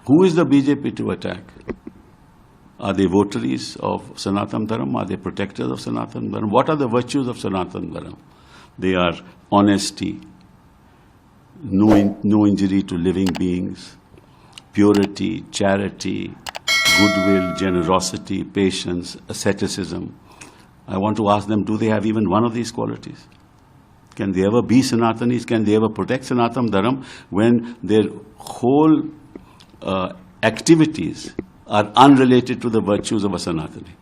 Who is the BJP to attack? Are they votaries of Sanatana Dharma? Are they protectors of Sanatana Dharma? What are the virtues of Sanatana Dharma? They are honesty, no injury to living beings, purity, charity, goodwill, generosity, patience, asceticism. I want to ask them, do they have even one of these qualities? Can they ever be Sanatanis? Can they ever protect Sanatana Dharma when their whole activities are unrelated to the virtues of a Sanatani?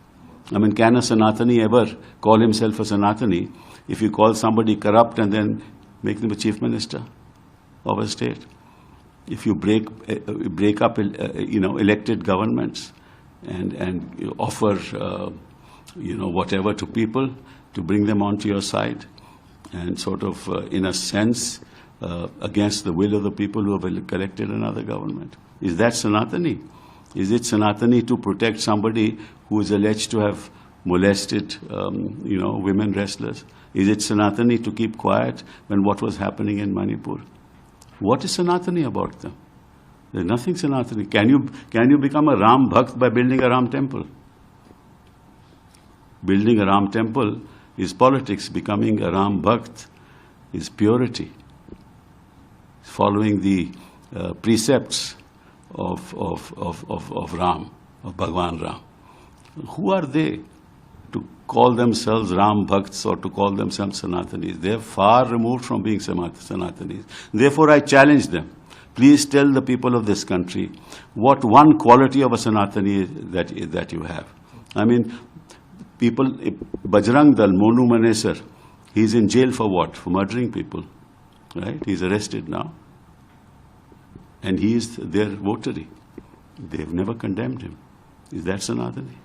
I mean, can a Sanatani ever call himself a Sanatani if you call somebody corrupt and then make them a chief minister of a state? If you break up, elected governments and you offer, whatever to people to bring them onto your side, and sort of, in a sense, against the will of the people who have elected another government. Is that Sanatani? Is it Sanatani to protect somebody who is alleged to have molested, women wrestlers? Is it Sanatani to keep quiet when what was happening in Manipur? What is Sanatani about them? There's nothing Sanatani. Can you become a Ram Bhakt by building a Ram temple? Building a Ram temple is politics. Becoming a Ram Bhakt is purity. Following the precepts of Ram, of Bhagwan Ram. Who are they to call themselves Ram Bhakts or to call themselves Sanatanis? They are far removed from being Sanatanis. Therefore, I challenge them. Please tell the people of this country what one quality of a Sanatani that you have. I mean, people, Bajrang Dal, Monu Manesar, he's in jail for what? For murdering people, right? He's arrested now. And he is their votary. They've never condemned him. Is that Sanatani?